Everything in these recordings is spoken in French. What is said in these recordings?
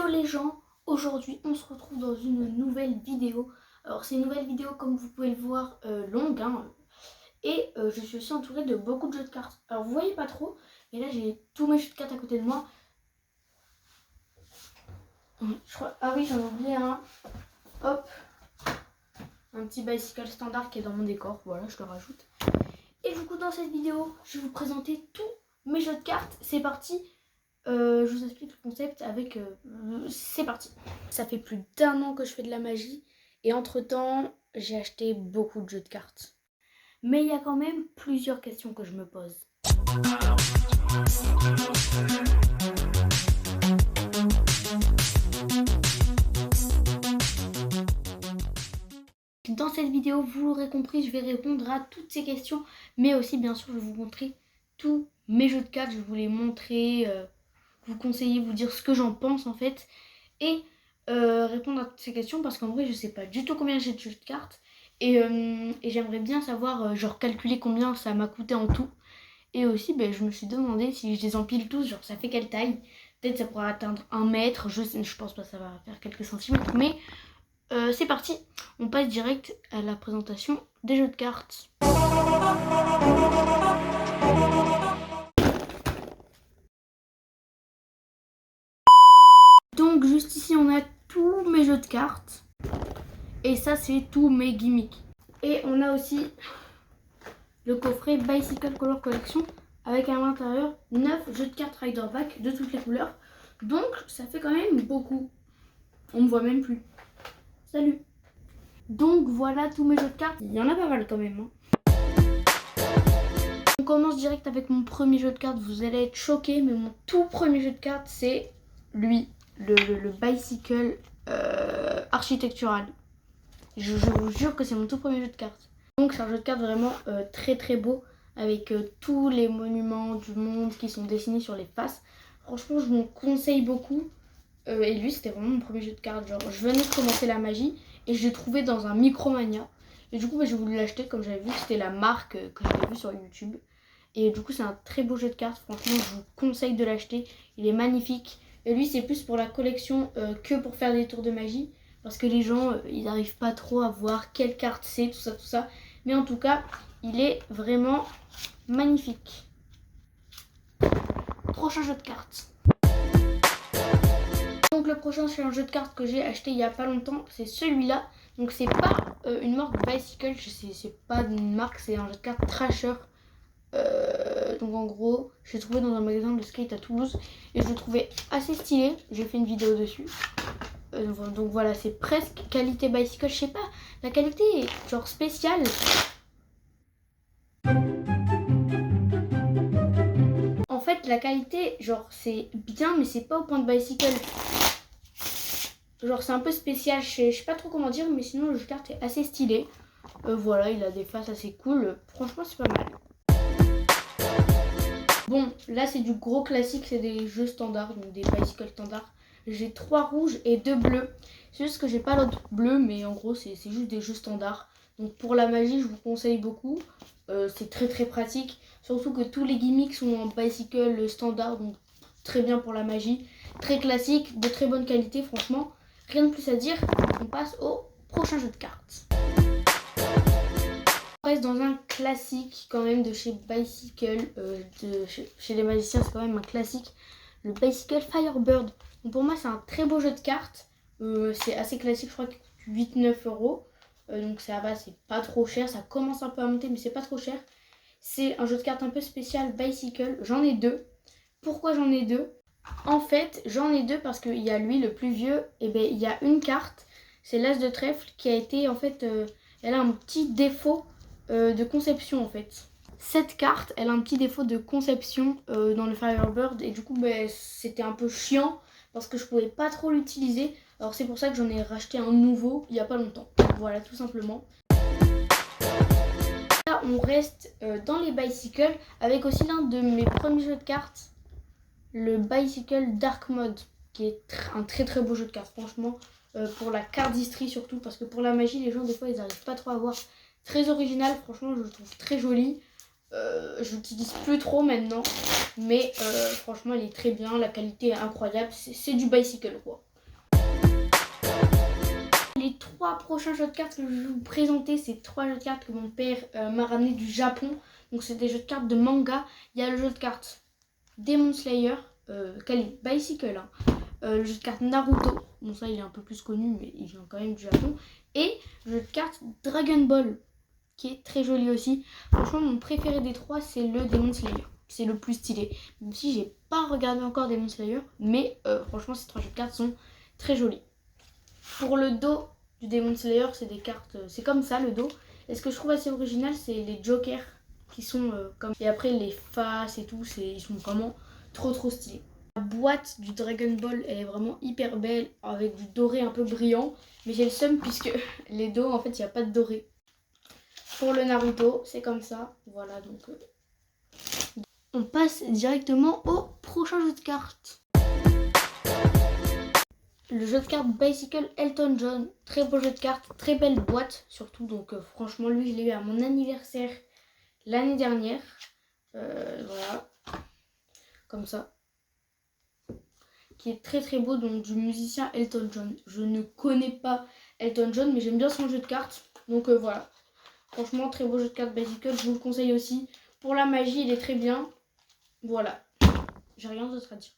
Yo les gens, aujourd'hui on se retrouve dans une nouvelle vidéo. Alors c'est une nouvelle vidéo comme vous pouvez le voir longue hein, et je suis aussi entourée de beaucoup de jeux de cartes. Alors vous voyez pas trop, mais là j'ai tous mes jeux de cartes à côté de moi. Ah oui, j'en ai oublié un. Hop, un petit bicycle standard qui est dans mon décor, voilà je le rajoute. Et du coup dans cette vidéo je vais vous présenter tous mes jeux de cartes. C'est parti. Je vous explique le concept avec... c'est parti. Ça fait plus d'1 an que je fais de la magie et entre temps j'ai acheté beaucoup de jeux de cartes. Mais il y a quand même plusieurs questions que je me pose. Dans cette vidéo, vous l'aurez compris, je vais répondre à toutes ces questions, mais aussi bien sûr je vais vous montrer tous mes jeux de cartes, je vais vous les montrer, vous conseiller, vous dire ce que j'en pense en fait, et répondre à toutes ces questions parce qu'en vrai je sais pas du tout combien j'ai de jeux de cartes, et j'aimerais bien savoir, genre calculer combien ça m'a coûté en tout, et aussi je me suis demandé si je les empile tous, genre ça fait quelle taille, peut-être ça pourra atteindre 1 mètre, je pense pas, ça va faire quelques centimètres, mais... c'est parti, on passe direct à la présentation des jeux de cartes. Donc juste ici on a tous mes jeux de cartes. Et ça c'est tous mes gimmicks. Et on a aussi le coffret Bicycle Color Collection avec à l'intérieur 9 jeux de cartes Rider Back de toutes les couleurs. Donc ça fait quand même beaucoup. On me voit même plus. Salut. Donc voilà tous mes jeux de cartes. Il y en a pas mal quand même. On commence direct avec mon premier jeu de cartes. Vous allez être choqués, mais mon tout premier jeu de cartes c'est lui, le Bicycle Architectural. Je vous jure que c'est mon tout premier jeu de cartes. Donc c'est un jeu de cartes vraiment très très beau avec tous les monuments du monde qui sont dessinés sur les faces. Franchement je vous conseille beaucoup. Et lui c'était vraiment mon premier jeu de cartes. Genre je venais de commencer la magie et je l'ai trouvé dans un Micromania. Et du coup j'ai voulu l'acheter comme j'avais vu que c'était la marque que j'avais vue sur YouTube. Et du coup c'est un très beau jeu de cartes. Franchement je vous conseille de l'acheter. Il est magnifique. Et lui c'est plus pour la collection que pour faire des tours de magie. Parce que les gens ils n'arrivent pas trop à voir quelle carte c'est, tout ça. Mais en tout cas il est vraiment magnifique. Prochain jeu de cartes. Donc le prochain c'est un jeu de cartes que j'ai acheté il y a pas longtemps, c'est celui-là. Donc c'est pas une marque Bicycle, c'est pas une marque, c'est un jeu de cartes Trasher. Donc en gros, je l'ai trouvé dans un magasin de skate à Toulouse et je le trouvais assez stylé. J'ai fait une vidéo dessus. Donc voilà, c'est presque qualité Bicycle, je sais pas, la qualité est genre spéciale. En fait la qualité genre c'est bien mais c'est pas au point de Bicycle. Genre c'est un peu spécial, je sais pas trop comment dire, mais sinon le jeu de cartes est assez stylé. Voilà, il a des faces assez cool, franchement c'est pas mal. Bon, là c'est du gros classique, c'est des jeux standards, donc des bicycles standards. J'ai 3 rouges et 2 bleus. C'est juste que j'ai pas l'autre bleu, mais en gros c'est juste des jeux standards. Donc pour la magie, je vous conseille beaucoup. C'est très très pratique. Surtout que tous les gimmicks sont en bicycle standard, donc très bien pour la magie. Très classique, de très bonne qualité, franchement. Rien de plus à dire, on passe au prochain jeu de cartes. On reste dans un classique quand même de chez Bicycle, chez les magiciens, c'est quand même un classique. Le Bicycle Firebird. Donc pour moi c'est un très beau jeu de cartes, c'est assez classique, je crois qu'il coûte 8-9 €. Donc ça va, c'est pas trop cher, ça commence un peu à monter mais c'est pas trop cher. C'est un jeu de cartes un peu spécial Bicycle, j'en ai 2. Pourquoi j'en ai 2? En fait j'en ai 2 parce qu'il y a lui le plus vieux, et il y a une carte, c'est l'As de trèfle qui a été en fait, elle a un petit défaut de conception en fait. Cette carte elle a un petit défaut de conception dans le Firebird et du coup c'était un peu chiant parce que je pouvais pas trop l'utiliser. Alors c'est pour ça que j'en ai racheté un nouveau il y a pas longtemps. Voilà tout simplement. Là on reste dans les bicycles avec aussi l'un de mes premiers jeux de cartes, le Bicycle Dark Mode, qui est un très très beau jeu de cartes franchement, pour la cardistry surtout, parce que pour la magie les gens des fois ils n'arrivent pas trop à voir. Très original, franchement je le trouve très joli. Je l'utilise plus trop maintenant, mais franchement il est très bien, la qualité est incroyable, c'est du bicycle quoi. les 3 prochains jeux de cartes que je vais vous présenter, c'est 3 jeux de cartes que mon père m'a ramené du Japon. Donc c'est des jeux de cartes de manga. Il y a le jeu de cartes Demon Slayer, Bicycle, hein. Le jeu de cartes Naruto, bon ça il est un peu plus connu mais il vient quand même du Japon. Et le jeu de cartes Dragon Ball, qui est très joli aussi. Franchement mon préféré des 3 c'est le Demon Slayer. C'est le plus stylé. Même si j'ai pas regardé encore Demon Slayer, mais franchement ces 3 jeux de cartes sont très jolis. Pour le dos du Demon Slayer, c'est des cartes, c'est comme ça le dos. Et ce que je trouve assez original, c'est les jokers qui sont comme... Et après les faces et tout, ils sont vraiment trop stylés. La boîte du Dragon Ball, elle est vraiment hyper belle, avec du doré un peu brillant. Mais j'ai le seum puisque les dos, en fait, il n'y a pas de doré. Pour le Naruto, c'est comme ça. Voilà, donc... On passe directement au prochain jeu de cartes. Le jeu de cartes Bicycle Elton John, très beau jeu de cartes, très belle boîte surtout, donc franchement lui je l'ai eu à mon anniversaire l'année dernière, voilà, comme ça, qui est très beau, donc du musicien Elton John. Je ne connais pas Elton John mais j'aime bien son jeu de cartes, donc voilà, franchement très beau jeu de cartes Bicycle, je vous le conseille aussi. Pour la magie il est très bien, voilà, j'ai rien d'autre à dire.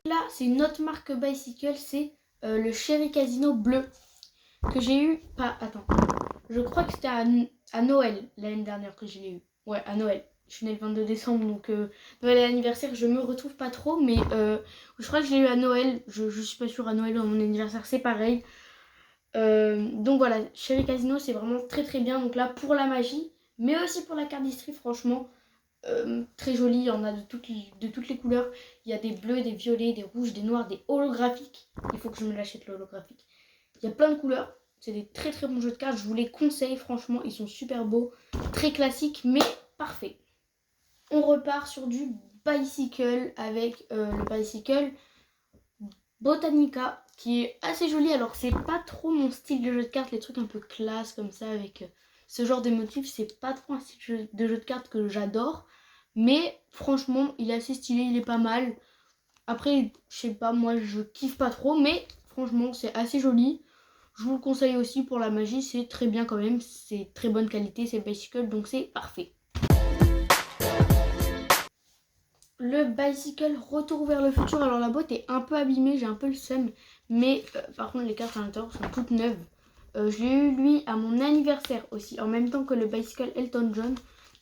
Là, c'est une autre marque Bicycle, c'est le Cherry Casino bleu que j'ai eu. Attends, je crois que c'était à Noël l'année dernière que je l'ai eu. Ouais, à Noël. Je suis née le 22 décembre, donc Noël et anniversaire, je me retrouve pas trop, mais je crois que je l'ai eu à Noël. Je suis pas sûre, à Noël ou à mon anniversaire, c'est pareil. Donc voilà, Cherry Casino, c'est vraiment très bien. Donc là, pour la magie, mais aussi pour la cardistrie, franchement. Très joli, il y en a de toutes les couleurs. Il y a des bleus, des violets, des rouges, des noirs, des holographiques. Il faut que je me l'achète le holographique. Il y a plein de couleurs. C'est des très bons jeux de cartes. Je vous les conseille, franchement, ils sont super beaux. Très classiques, mais parfaits. On repart sur du Bicycle avec le Bicycle Botanica, qui est assez joli. Alors, c'est pas trop mon style de jeu de cartes, les trucs un peu classe comme ça, avec ce genre de motifs. C'est pas trop un style de jeu de cartes que j'adore. Mais franchement, il est assez stylé, il est pas mal. Après, je sais pas, moi je kiffe pas trop, mais franchement, c'est assez joli. Je vous le conseille aussi pour la magie, c'est très bien quand même. C'est très bonne qualité, c'est Bicycle, donc c'est parfait. Le Bicycle Retour vers le futur. Alors la boîte est un peu abîmée, j'ai un peu le seum. Mais par contre, les cartes à l'intérieur sont toutes neuves. Je l'ai eu lui à mon anniversaire aussi, en même temps que le Bicycle Elton John.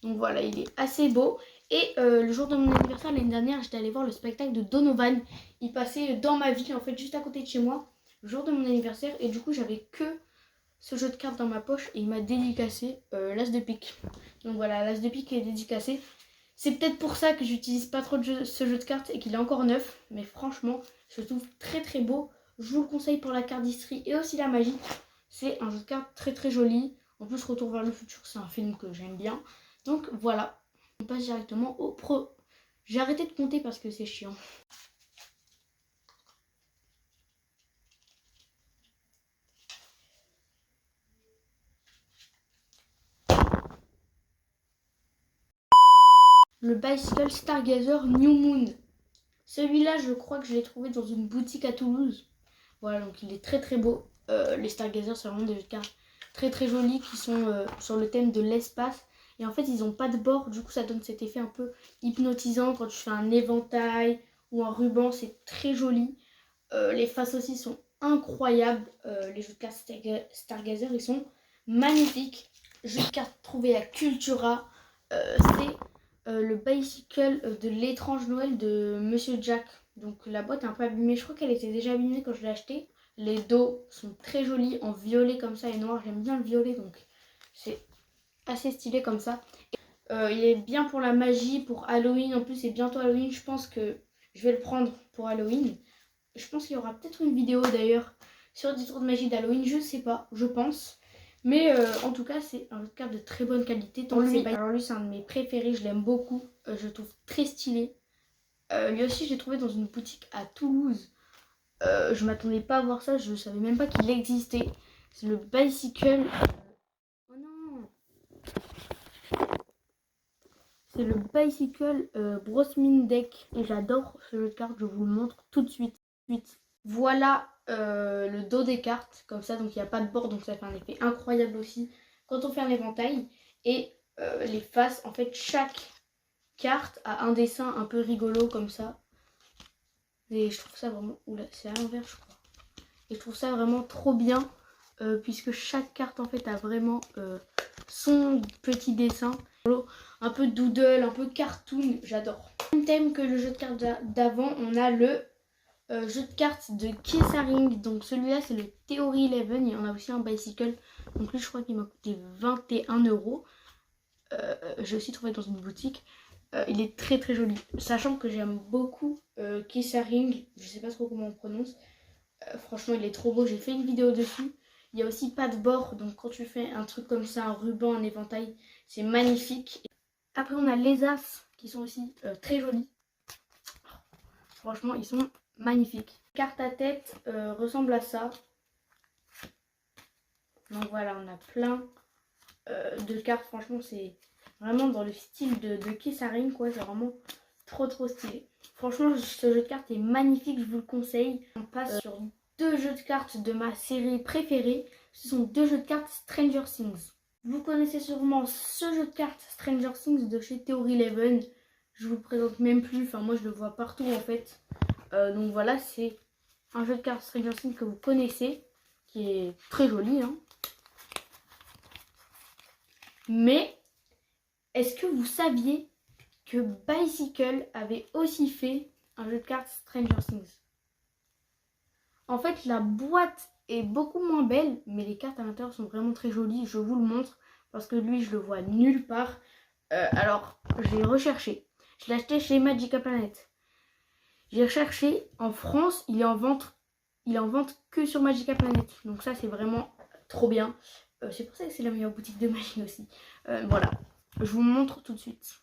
Donc voilà, il est assez beau. Et le jour de mon anniversaire l'année dernière, j'étais allée voir le spectacle de Donovan. Il passait dans ma ville, en fait, juste à côté de chez moi, le jour de mon anniversaire. Et du coup, j'avais que ce jeu de cartes dans ma poche et il m'a dédicacé l'as de pique. Donc voilà, l'as de pique est dédicacé. C'est peut-être pour ça que j'utilise pas trop ce jeu de cartes et qu'il est encore neuf. Mais franchement, je le trouve très beau. Je vous le conseille pour la cardistrie et aussi la magie. C'est un jeu de cartes très joli. En plus, Retour vers le futur, c'est un film que j'aime bien. Donc voilà, on passe directement au pro. J'ai arrêté de compter parce que c'est chiant. Le Bicycle Stargazer New Moon. Celui-là, je crois que je l'ai trouvé dans une boutique à Toulouse. Voilà, donc il est très beau. Les Stargazers, c'est vraiment des jeux de cartes très jolis qui sont sur le thème de l'espace. Et en fait, ils n'ont pas de bord, du coup ça donne cet effet un peu hypnotisant quand tu fais un éventail ou un ruban, c'est très joli. Les faces aussi sont incroyables. Les jeux de cartes Stargazer, ils sont magnifiques. Jeux de cartes trouvés à Cultura. C'est le Bicycle de l'étrange Noël de Monsieur Jack. Donc la boîte est un peu abîmée. Je crois qu'elle était déjà abîmée quand je l'ai achetée. Les dos sont très jolis en violet comme ça et noir. J'aime bien le violet, donc c'est assez stylé comme ça. Il est bien pour la magie, pour Halloween. En plus, c'est bientôt Halloween. Je pense que je vais le prendre pour Halloween. Je pense qu'il y aura peut-être une vidéo d'ailleurs sur des tours de magie d'Halloween. Je sais pas, je pense. Mais en tout cas, c'est un jeu de cartes de très bonne qualité. Alors lui, c'est un de mes préférés. Je l'aime beaucoup. Je le trouve très stylé. Lui aussi, je l'ai trouvé dans une boutique à Toulouse. Je m'attendais pas à voir ça. Je savais même pas qu'il existait. C'est le Bicycle... Oh non! C'est le Bicycle Brosmin Deck. Et j'adore ce jeu de cartes. Je vous le montre tout de suite. Voilà le dos des cartes, comme ça, donc il n'y a pas de bord, donc ça fait un effet incroyable aussi quand on fait un éventail. Et les faces, en fait, chaque carte a un dessin un peu rigolo comme ça. Et je trouve ça vraiment... Oula, c'est à l'envers, je crois. Et je trouve ça vraiment trop bien, puisque chaque carte, en fait, a vraiment son petit dessin. Un peu doodle, un peu cartoon, j'adore. Même thème que le jeu de cartes d'avant, on a le jeu de cartes de Kessaring. Donc celui-là, c'est le Theory 11. Il y en a aussi un Bicycle. Donc lui, je crois qu'il m'a coûté 21 €. J'ai aussi trouvé dans une boutique. Il est très très joli. Sachant que j'aime beaucoup Kessaring. Je sais pas trop comment on prononce. Franchement, il est trop beau. J'ai fait une vidéo dessus. Il y a aussi pas de bord. Donc quand tu fais un truc comme ça, un ruban, un éventail, c'est magnifique. Après, on a les As qui sont aussi très jolis. Franchement, ils sont magnifiques. Carte à tête ressemble à ça. Donc voilà, on a plein de cartes. Franchement, c'est vraiment dans le style de Kessaring, quoi. C'est vraiment trop trop stylé. Franchement, ce jeu de cartes est magnifique, je vous le conseille. On passe sur deux jeux de cartes de ma série préférée. Ce sont deux jeux de cartes Stranger Things. Vous connaissez sûrement ce jeu de cartes Stranger Things de chez Theory 11. Je vous le présente même plus. Enfin, moi, je le vois partout en fait. Donc voilà, c'est un jeu de cartes Stranger Things que vous connaissez, qui est très joli, hein. Mais est-ce que vous saviez que Bicycle avait aussi fait un jeu de cartes Stranger Things? En fait, la boîte est beaucoup moins belle, mais les cartes à l'intérieur sont vraiment très jolies. Je vous le montre parce que lui, je le vois nulle part. Alors, j'ai recherché. Je l'ai acheté chez Magica Planet. J'ai recherché en France, il est en vente que sur Magica Planet. Donc ça, c'est vraiment trop bien. C'est pour ça que c'est la meilleure boutique de magie aussi. Voilà, je vous montre tout de suite.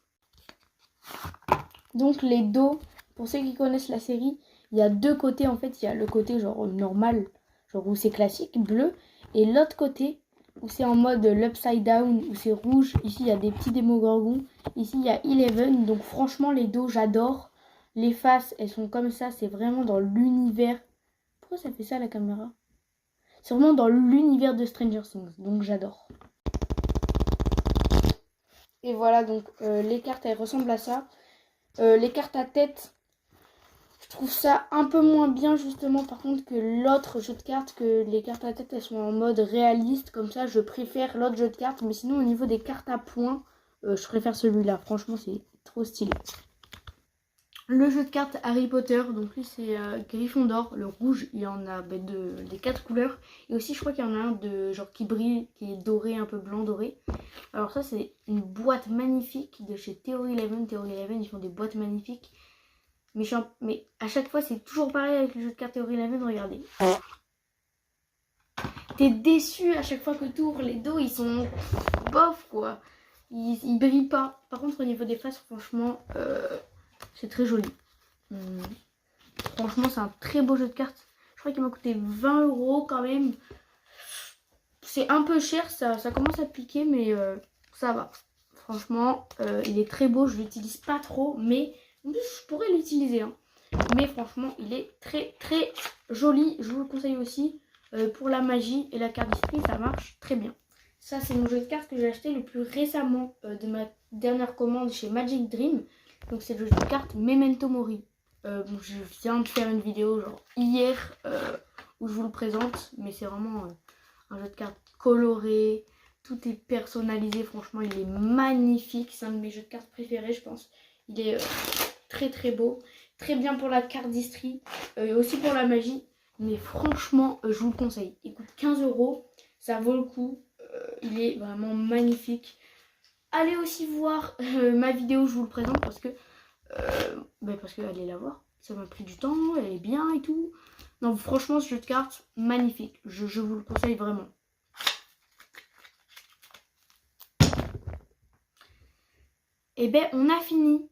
Donc les dos, pour ceux qui connaissent la série, il y a deux côtés en fait. Il y a le côté genre normal, genre où c'est classique, bleu. Et l'autre côté, où c'est en mode l'upside down, où c'est rouge. Ici, il y a des petits démogorgons. Ici, il y a 11. Donc franchement, les dos, j'adore. Les faces, elles sont comme ça. C'est vraiment dans l'univers. Pourquoi ça fait ça la caméra? C'est vraiment dans l'univers de Stranger Things. Donc j'adore. Et voilà, donc les cartes, elles ressemblent à ça. Les cartes à tête, je trouve ça un peu moins bien justement par contre que l'autre jeu de cartes, que les cartes à tête elles sont en mode réaliste, comme ça je préfère l'autre jeu de cartes, mais sinon au niveau des cartes à points, je préfère celui-là, franchement c'est trop stylé. Le jeu de cartes Harry Potter, donc lui c'est Gryffondor, le rouge, il y en a des 4 couleurs, et aussi je crois qu'il y en a un de genre qui brille, qui est doré, un peu blanc doré. Alors ça c'est une boîte magnifique de chez Theory 11, Theory 11 ils font des boîtes magnifiques. Mais à chaque fois, c'est toujours pareil avec le jeu de cartes Theory 11, regardez. T'es déçu à chaque fois que tu ouvres, les dos, ils sont bof, quoi. Ils brillent pas. Par contre, au niveau des faces, franchement, c'est très joli. Franchement, c'est un très beau jeu de cartes. Je crois qu'il m'a coûté 20 € quand même. C'est un peu cher, ça commence à piquer, mais ça va. Franchement, il est très beau. Je l'utilise pas trop, mais... je pourrais l'utiliser, hein. Mais franchement, il est très très joli. Je vous le conseille aussi. Pour la magie et la cardistrie, ça marche très bien. Ça, c'est mon jeu de cartes que j'ai acheté le plus récemment de ma dernière commande chez Magic Dream. Donc, c'est le jeu de cartes Memento Mori. Bon, je viens de faire une vidéo genre hier où je vous le présente. Mais c'est vraiment un jeu de cartes coloré. Tout est personnalisé. Franchement, il est magnifique. C'est un de mes jeux de cartes préférés, je pense. Il est... très très beau, très bien pour la cardistrie et aussi pour la magie, mais franchement je vous le conseille. Il coûte 15 €, ça vaut le coup, il est vraiment magnifique. Allez aussi voir ma vidéo, je vous le présente parce que allez la voir, ça m'a pris du temps, elle est bien et tout. Non franchement ce jeu de cartes magnifique, je vous le conseille vraiment. Et ben on a fini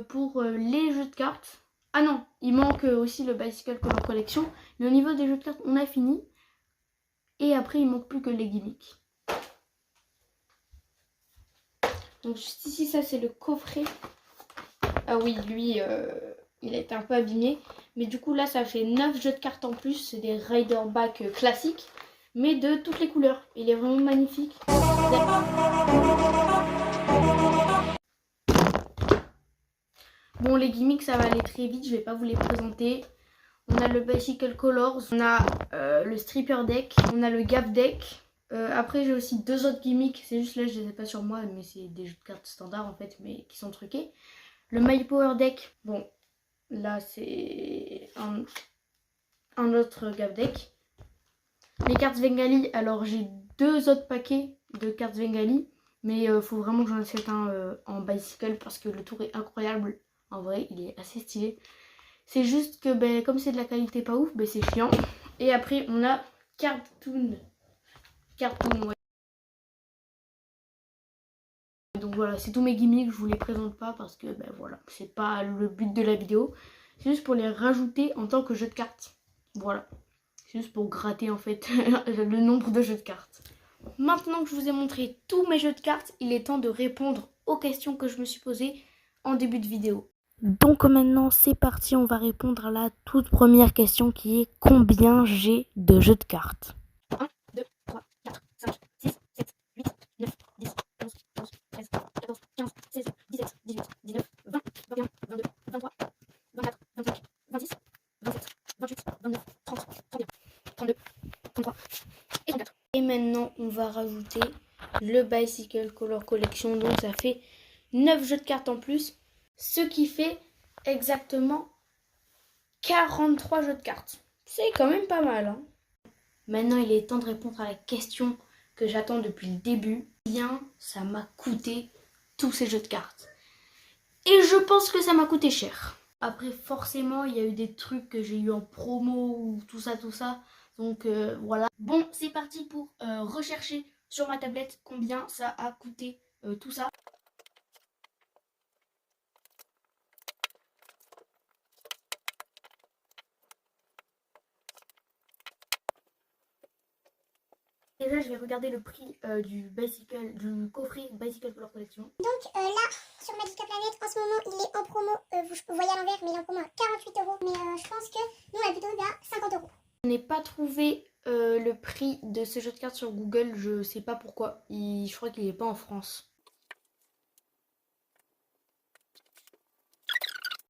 pour les jeux de cartes. Ah non, il manque aussi le Bicycle Color Collection. Mais au niveau des jeux de cartes, on a fini. Et après, il manque plus que les gimmicks. Donc juste ici, ça c'est le coffret. Ah oui, lui, il a été un peu abîmé. Mais du coup là ça fait 9 jeux de cartes en plus. C'est des Rider Back classiques. Mais de toutes les couleurs. Il est vraiment magnifique. Bon, les gimmicks ça va aller très vite. Je vais pas vous les présenter. On a le Bicycle Colors. On a le Stripper Deck. On a le Gap Deck. Après j'ai aussi 2 autres gimmicks. C'est juste là je les ai pas sur moi. Mais c'est des jeux de cartes standards en fait. Mais qui sont truqués. Le My Power Deck. Bon. Là c'est un autre Gap Deck. Les cartes Svengali, alors j'ai 2 autres paquets de cartes Svengali, mais faut vraiment que j'en achète un en bicycle parce que le tour est incroyable. En vrai, il est assez stylé. C'est juste que comme c'est de la qualité pas ouf, c'est chiant. Et après, on a Cartoon. Ouais. Donc voilà, c'est tous mes gimmicks, je vous les présente pas parce que voilà, c'est pas le but de la vidéo. C'est juste pour les rajouter en tant que jeu de cartes. Voilà. C'est juste pour gratter en fait le nombre de jeux de cartes. Maintenant que je vous ai montré tous mes jeux de cartes, il est temps de répondre aux questions que je me suis posées en début de vidéo. Donc maintenant c'est parti, on va répondre à la toute première question qui est combien j'ai de jeux de cartes. 1, 2, 3, 4, 5, 6, 7, 8, 9, 10, 11, 12, 13, 14, 15, 16, 17, 18, 19, 20, 21, 22, 23, 24, 25, 26, 27, 28, 29, 30, 31, 32, 33 et 34. Et maintenant, on va rajouter le Bicycle Color Collection. Donc, ça fait 9 jeux de cartes en plus. Ce qui fait exactement 43 jeux de cartes. C'est quand même pas mal. Hein. Maintenant, il est temps de répondre à la question que j'attends depuis le début. Combien ça m'a coûté tous ces jeux de cartes? Et je pense que ça m'a coûté cher. Après, forcément, il y a eu des trucs que j'ai eu en promo ou tout ça. Donc voilà. Bon, c'est parti pour rechercher sur ma tablette combien ça a coûté tout ça. Déjà, je vais regarder le prix du coffret Bicycle Color Collection. Donc là, sur Magica Planet, en ce moment, il est en promo. Vous voyez à l'envers, mais il est en promo à 48 €. Mais je pense que nous, on l'a plutôt eu à 50 €. Je n'ai pas trouvé le prix de ce jeu de cartes sur Google. Je sais pas pourquoi. Je crois qu'il n'est pas en France.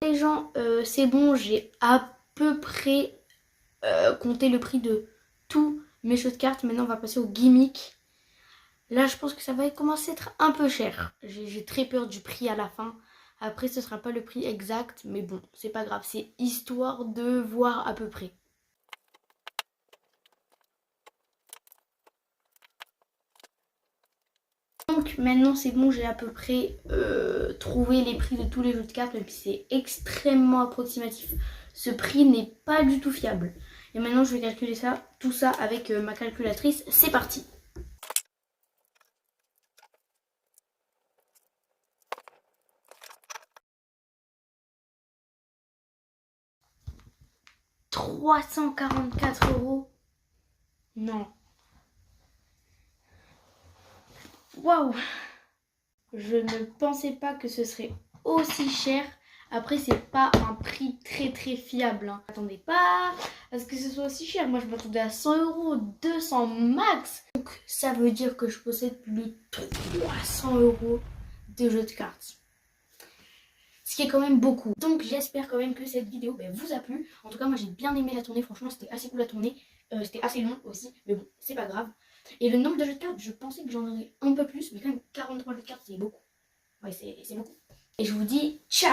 Les gens, c'est bon, j'ai à peu près compté le prix de tous mes jeux de cartes. Maintenant, on va passer au gimmick. Là, je pense que ça va commencer à être un peu cher. J'ai très peur du prix à la fin. Après, ce sera pas le prix exact, mais bon, c'est pas grave. C'est histoire de voir à peu près. Donc maintenant c'est bon, j'ai à peu près trouvé les prix de tous les jeux de cartes, même si c'est extrêmement approximatif. Ce prix n'est pas du tout fiable. Et maintenant je vais calculer tout ça avec ma calculatrice. C'est parti. « 344 €. Non. Waouh. Je ne pensais pas que ce serait aussi cher. Après, c'est pas un prix très fiable. Hein. Attendez pas à ce que ce soit aussi cher. Moi, je m'attendais à 100 €, 200 max. Donc, ça veut dire que je possède plus de 300 € de jeux de cartes. Ce qui est quand même beaucoup. Donc, j'espère quand même que cette vidéo vous a plu. En tout cas, moi, j'ai bien aimé la tourner. Franchement, c'était assez cool à tourner. C'était assez long aussi. Mais bon, c'est pas grave. Et le nombre de jeux de cartes, je pensais que j'en aurais un peu plus. Mais quand même, 43 jeux de cartes, c'est beaucoup. Ouais, c'est beaucoup. Et je vous dis ciao!